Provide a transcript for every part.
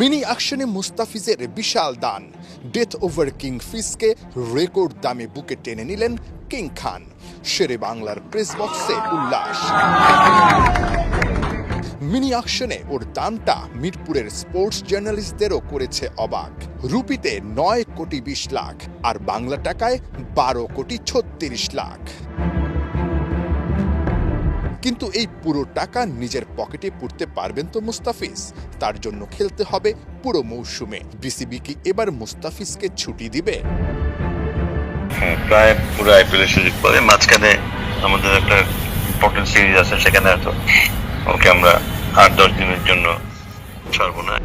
Mini অ্যাকশনে মুস্তাফিজের বিশাল দান, ডেথ ওভার কিং ফিসকে রেকর্ড দামে বুকে টেনে নিলেন কিং খান। শেরে বাংলার প্রেস বক্সে উল্লাস। মিনি অ্যাকশনে ওর দামটা মিরপুরের স্পোর্টস জার্নালিস্টদেরও করেছে অবাক। রুপিতে 9 কোটি 20 লাখ আর বাংলা টাকায় 12 কোটি 36 লাখ। কিন্তু এই পুরো টাকা নিজের পকেটে পুরতে পারবেন তো মুস্তাফিজ? তার জন্য খেলতে হবে পুরো মৌসুমে। বিসিবি কি এবার মুস্তাফিজকে ছুটি দিবে? হ্যাঁ, প্রায় পুরো আইপিএলের সুযোগ পাবে। মাঝখানে আমাদের একটা ইম্পর্টেন্ট সিরিজ আছে, সেখানে হয়তো ওকে আমরা 8-10 দিনের জন্য ছাড়বো না।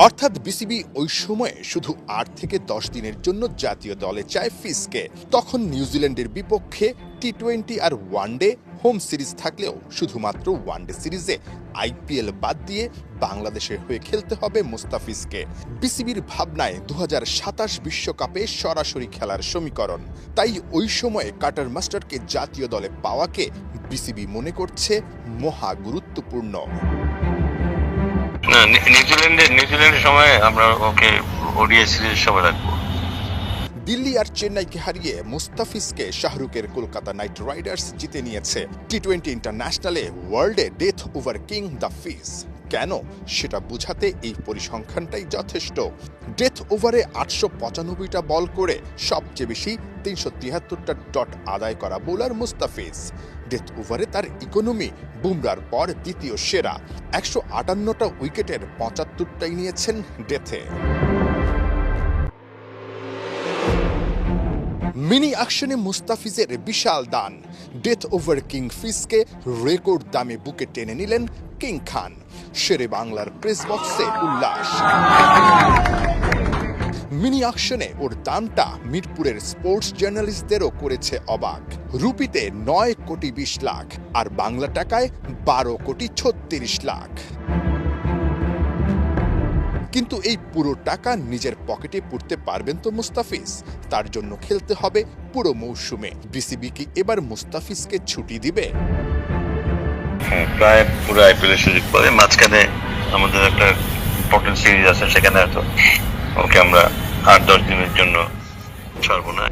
অর্থাৎ বিসিবি ওই সময়ে শুধু 8 থেকে 10 দিনের জন্য জাতীয় দলে চায় ফিসকে। তখন নিউজিল্যান্ডের বিপক্ষে টি-20 আর ওয়ানডে হোম সিরিজ থাকলেও শুধুমাত্র ওয়ানডে সিরিজে আইপিএল বাদ দিয়ে বাংলাদেশের হয়ে খেলতে হবে মুস্তাফিজকে। বিসিবির ভাবনায় 2027 বিশ্বকাপে সরাসরি খেলার সমীকরণ। তাই ওই সময়ে কাটার মাস্টারকে জাতীয় দলে পাওয়াকে বিসিবি মনে করছে মহা গুরুত্বপূর্ণ। নিউজিল্যান্ডের সময় আমরা ওকে ওডিআই সিরিজের সময় রাখবো। দিল্লি আর চেন্নাইকে হারিয়ে মুস্তাফিজকে শাহরুখের কলকাতা নাইট রাইডার্স জিতে নিয়েছে। টি-20 ইন্টারন্যাশনালে ওয়ার্ল্ডে death over king the fish. কেন সেটা বোঝাতে এই পরিসংখ্যানটাই যথেষ্ট। ডেথ ওভারে 895টা বল করে সবচেয়ে বেশি 373টা ডট আদায় করা বোলার মুস্তাফিজ। ডেথ ওভারে তার ইকোনমি বুমরার পর দ্বিতীয় সেরা। 158টা উইকেটের 75টাই নিয়েছেন ডেথে। মিনি অ্যাকশনে মুস্তাফিজের বিশাল দান, ডেথ ওভার কিং ফিসকে রেকর্ড দামে বুকে টেনে নিলেন কিং খান। শেরে বাংলার প্রেস বক্সে উল্লাস। মিনি অ্যাকশনে ওর দামটা মিরপুরের স্পোর্টস জার্নালিস্টদেরও করেছে অবাক। রুপিতে 9 কোটি 20 লাখ আর বাংলা টাকায় 12 কোটি 36 লাখ। কিন্তু এই পুরো টাকা নিজের পকেটে পুরতে পারবেন তো মুস্তাফিজ? তার জন্য খেলতে হবে পুরো মৌসুমে। বিসিবি কি এবার মুস্তাফিজকে ছুটি দিবে? হ্যাঁ, প্রায় পুরো আইপিএলের সুযোগ পাবে। মাঝখানে আমাদের একটা ইম্পর্টেন্ট সিরিজ আছে, সেখানে হয়তো ওকে আমরা 8-10 দিনের জন্য ছাড়বো না।